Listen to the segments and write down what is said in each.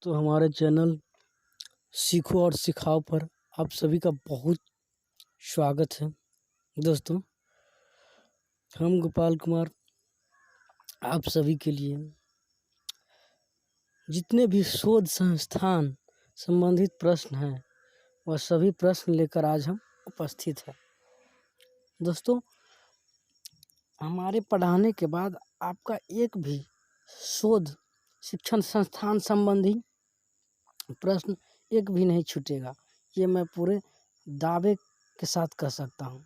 दोस्तों, हमारे चैनल सीखो और सिखाओ पर आप सभी का बहुत स्वागत है। दोस्तों, हम गोपाल कुमार आप सभी के लिए जितने भी शोध संस्थान संबंधित प्रश्न हैं वह सभी प्रश्न लेकर आज हम उपस्थित हैं। दोस्तों, हमारे पढ़ाने के बाद आपका एक भी शोध शिक्षण संस्थान संबंधी प्रश्न एक भी नहीं छूटेगा, ये मैं पूरे दावे के साथ कह सकता हूँ।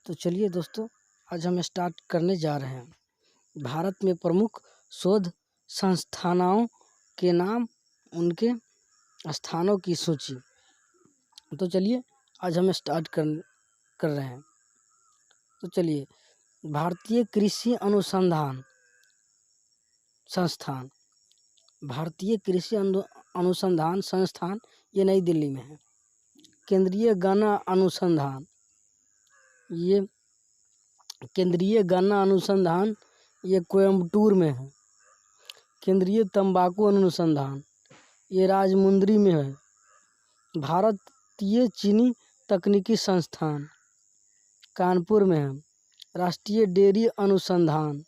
तो चलिए दोस्तों, आज हम स्टार्ट करने जा रहे हैं। भारत में प्रमुख शोध संस्थानों के नाम, उनके स्थानों की सूची। तो चलिए आज हम स्टार्ट कर रहे हैं। तो चलिए, भारतीय कृषि अनुसंधान संस्थान, भारतीय कृषि अनुसंधान संस्थान ये नई दिल्ली में है। केंद्रीय गन्ना अनुसंधान, ये केंद्रीय गन्ना अनुसंधान ये कोयम्बटूर में है। केंद्रीय तंबाकू अनुसंधान ये राजमुंद्री में है। भारतीय चीनी तकनीकी संस्थान कानपुर में है। राष्ट्रीय डेयरी अनुसंधान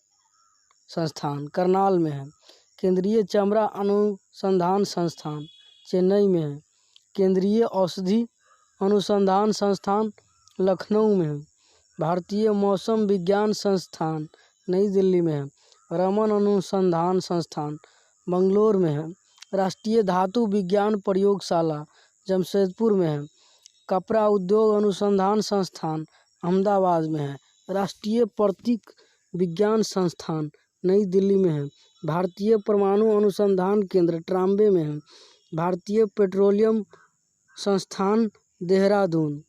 संस्थान करनाल में है। केंद्रीय चमड़ा अनुसंधान संस्थान चेन्नई में है। केंद्रीय औषधि अनुसंधान संस्थान लखनऊ में है। भारतीय मौसम विज्ञान संस्थान नई दिल्ली में है। रमन अनुसंधान संस्थान बंगलोर में है। राष्ट्रीय धातु विज्ञान प्रयोगशाला जमशेदपुर में है। कपड़ा उद्योग अनुसंधान संस्थान अहमदाबाद में है। राष्ट्रीय प्रतीक विज्ञान संस्थान नई दिल्ली में है। भारतीय परमाणु अनुसंधान केंद्र ट्राम्बे में है। भारतीय पेट्रोलियम संस्थान देहरादून,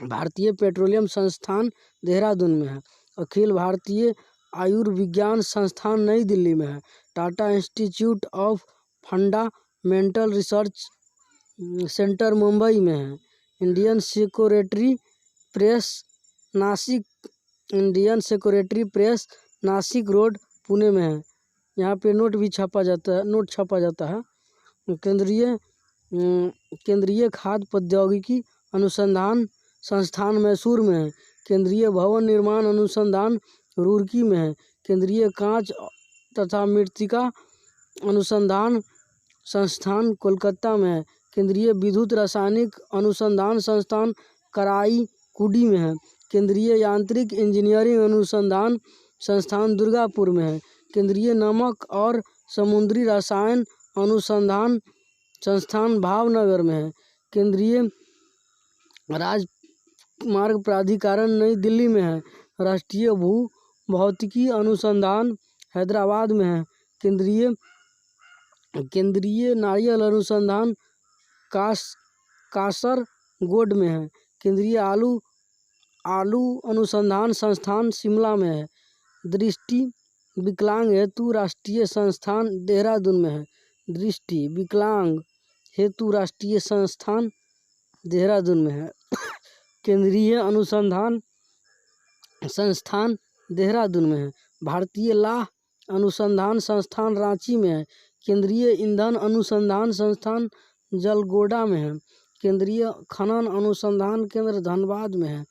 भारतीय पेट्रोलियम संस्थान देहरादून में है। अखिल भारतीय आयुर्विज्ञान संस्थान नई दिल्ली में है। Tata institute of fundamental research centre Mumbai में है। Indian secretary press Nashik, Indian secretary press Nashik road Pune में है। यहाँ पे नोट छापा जाता है। केंद्रीय खाद्य प्रौद्योगिकी अनुसंधान संस्थान मैसूर में है। केंद्रीय भवन निर्माण अनुसंधान रुड़की में है। केंद्रीय कांच तथा मृत्तिका अनुसंधान संस्थान कोलकाता में है। केंद्रीय विद्युत रासायनिक अनुसंधान संस्थान कराईकुडी में है। केंद्रीय यांत्रिक इंजीनियरिंग अनुसंधान संस्थान दुर्गापुर में है। केंद्रीय नमक और समुद्री रसायन अनुसंधान संस्थान भावनगर में है। केंद्रीय राजमार्ग प्राधिकरण नई दिल्ली में है। राष्ट्रीय भू भौतिकी अनुसंधान हैदराबाद में है। केंद्रीय नारियल अनुसंधान कासरगोड में है। केंद्रीय आलू अनुसंधान संस्थान शिमला में है। दृष्टि विकलांग हेतु राष्ट्रीय संस्थान देहरादून में है। दृष्टि विकलांग हेतु राष्ट्रीय संस्थान देहरादून में है। केंद्रीय अनुसंधान संस्थान देहरादून में है। भारतीय लाह अनुसंधान संस्थान रांची में है। केंद्रीय ईंधन अनुसंधान संस्थान जलगोड़ा में है। केंद्रीय खनन अनुसंधान केंद्र धनबाद में है।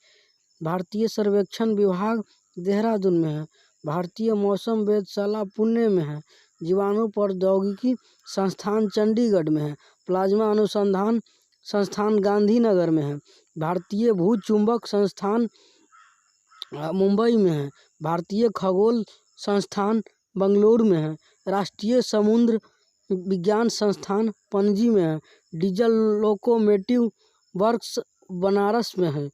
भारतीय सर्वेक्षण विभाग देहरादून में है। भारतीय मौसम वेधशाला पुणे में है। जीवाणु प्रौद्योगिकी संस्थान चंडीगढ़ में है। प्लाज्मा अनुसंधान संस्थान गांधीनगर में है। भारतीय भू चुंबक संस्थान मुंबई में है। भारतीय खगोल संस्थान बंगलुरु में है। राष्ट्रीय समुद्र विज्ञान संस्थान पणजी में है। डीजल लोकोमोटिव वर्क्स बनारस में है।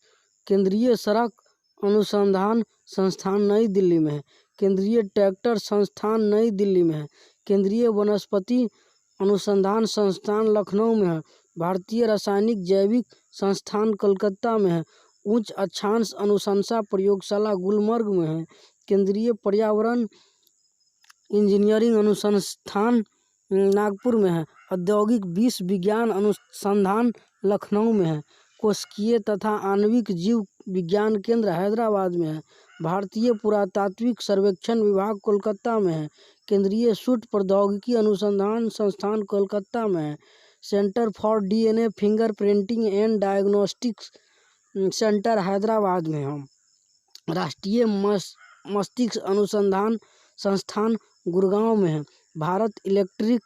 केंद्रीय सड़क अनुसंधान संस्थान नई दिल्ली में है। केंद्रीय ट्रैक्टर संस्थान नई दिल्ली में है। केंद्रीय वनस्पति अनुसंधान संस्थान लखनऊ में है। भारतीय रासायनिक जैविक संस्थान कलकत्ता में है। उच्च अक्षांश अनुशंसा प्रयोगशाला गुलमर्ग में है। केंद्रीय पर्यावरण इंजीनियरिंग अनुसंधान नागपुर में है। औद्योगिक विष विज्ञान अनुसंधान लखनऊ में है। कोशिकीय तथा आणविक जीव विज्ञान केंद्र हैदराबाद में है। भारतीय पुरातात्विक सर्वेक्षण विभाग कोलकाता में है। केंद्रीय सूट प्रौद्योगिकी अनुसंधान संस्थान कोलकाता में है। Centre for DNA finger printing and diagnostics centre Hyderabad में है। राष्ट्रीय मस्तिष्क अनुसंधान संस्थान गुड़गांव में है। भारत इलेक्ट्रिक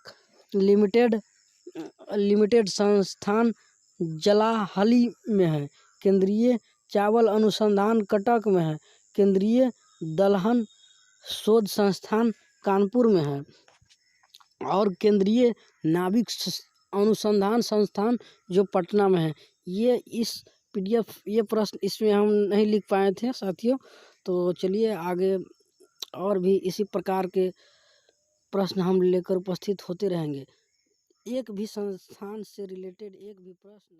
लिमिटेड संस्थान जलाहली में है। केंद्रीय चावल अनुसंधान कटक में है। केंद्रीय दलहन शोध संस्थान कानपुर में है। और केंद्रीय नाविक अनुसंधान संस्थान जो पटना में है। ये प्रश्न इसमें हम नहीं लिख पाए थे साथियों। तो चलिए आगे और भी इसी प्रकार के प्रश्न हम लेकर उपस्थित होते रहेंगे। एक भी संस्थान से रिलेटेड एक भी प्रश्न